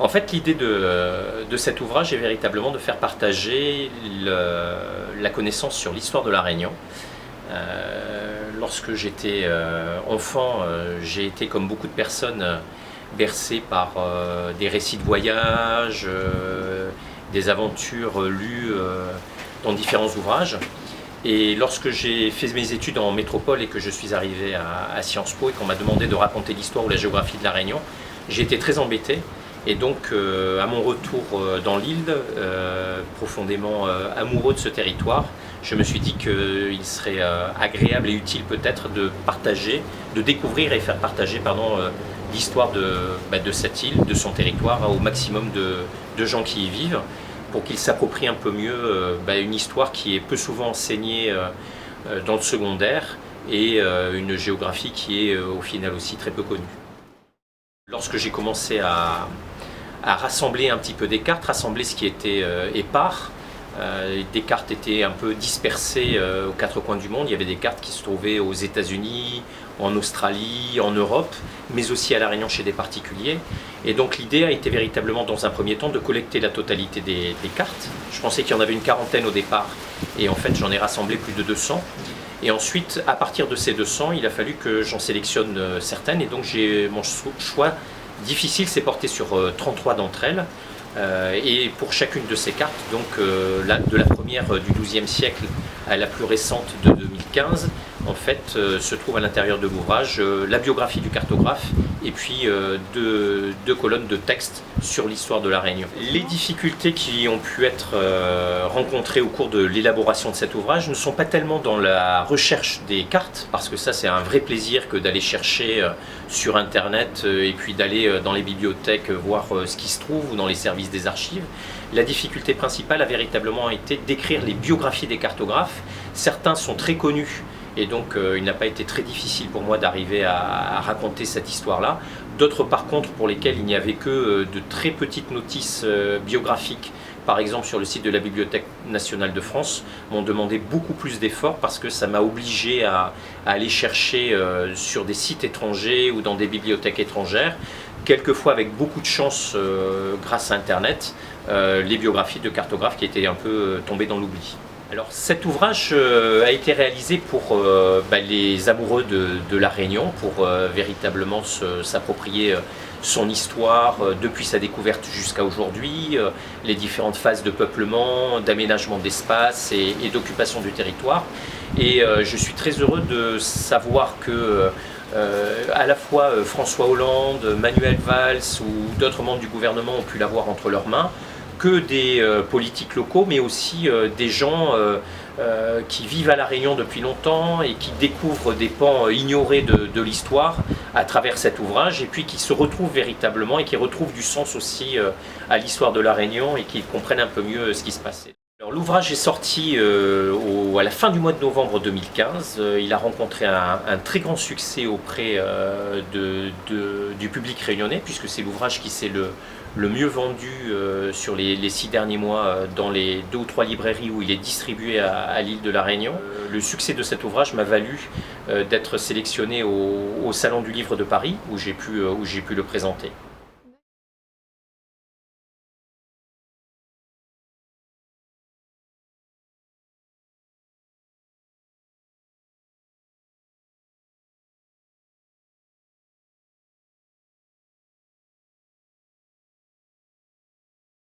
En fait, l'idée de cet ouvrage est véritablement de faire partager la connaissance sur l'histoire de La Réunion. Lorsque j'étais enfant, j'ai été, comme beaucoup de personnes, bercé par des récits de voyage, des aventures lues dans différents ouvrages. Et lorsque j'ai fait mes études en métropole et que je suis arrivé à Sciences Po et qu'on m'a demandé de raconter l'histoire ou la géographie de La Réunion, j'ai été très embêté. Et donc, à mon retour dans l'île, profondément amoureux de ce territoire, je me suis dit qu'il serait agréable et utile peut-être de partager, de découvrir et faire partager l'histoire de cette île, de son territoire, au maximum de gens qui y vivent, pour qu'ils s'approprient un peu mieux une histoire qui est peu souvent enseignée dans le secondaire et une géographie qui est au final aussi très peu connue. Lorsque j'ai commencé à rassembler un petit peu des cartes, rassembler ce qui était épars, des cartes étaient un peu dispersées aux quatre coins du monde. Il y avait des cartes qui se trouvaient aux États-Unis, en Australie, en Europe, mais aussi à La Réunion chez des particuliers. Et donc l'idée a été véritablement dans un premier temps de collecter la totalité des cartes. Je pensais qu'il y en avait une quarantaine au départ, et en fait j'en ai rassemblé plus de 200. Et ensuite, à partir de ces 200, il a fallu que j'en sélectionne certaines, et donc mon choix difficile s'est porté sur 33 d'entre elles. Et pour chacune de ces cartes, donc de la première du XIIe siècle à la plus récente de 2015, en fait, se trouve à l'intérieur de l'ouvrage la biographie du cartographe et puis deux colonnes de texte sur l'histoire de La Réunion. Les difficultés qui ont pu être rencontrées au cours de l'élaboration de cet ouvrage ne sont pas tellement dans la recherche des cartes, parce que ça c'est un vrai plaisir que d'aller chercher sur internet et puis d'aller dans les bibliothèques voir ce qui se trouve ou dans les services des archives. La difficulté principale a véritablement été d'écrire les biographies des cartographes. Certains sont très connus et donc il n'a pas été très difficile pour moi d'arriver à raconter cette histoire-là. D'autres par contre pour lesquels il n'y avait que de très petites notices biographiques, par exemple sur le site de la Bibliothèque nationale de France, m'ont demandé beaucoup plus d'efforts parce que ça m'a obligé à aller chercher sur des sites étrangers ou dans des bibliothèques étrangères, quelquefois avec beaucoup de chance grâce à Internet, les biographies de cartographes qui étaient un peu tombées dans l'oubli. Alors cet ouvrage a été réalisé pour les amoureux de La Réunion, pour véritablement s'approprier son histoire depuis sa découverte jusqu'à aujourd'hui, les différentes phases de peuplement, d'aménagement d'espace et d'occupation du territoire. Et je suis très heureux de savoir que à la fois François Hollande, Manuel Valls ou d'autres membres du gouvernement ont pu l'avoir entre leurs mains, que des politiques locaux, mais aussi des gens qui vivent à La Réunion depuis longtemps et qui découvrent des pans ignorés de l'histoire à travers cet ouvrage, et puis qui se retrouvent véritablement et qui retrouvent du sens aussi à l'histoire de La Réunion et qui comprennent un peu mieux ce qui se passait. L'ouvrage est sorti à la fin du mois de novembre 2015. Il a rencontré un très grand succès auprès du public réunionnais, puisque c'est l'ouvrage qui s'est le mieux vendu sur les 6 derniers mois dans les 2 ou 3 librairies où il est distribué à l'île de La Réunion. Le succès de cet ouvrage m'a valu d'être sélectionné au Salon du Livre de Paris, où j'ai pu le présenter.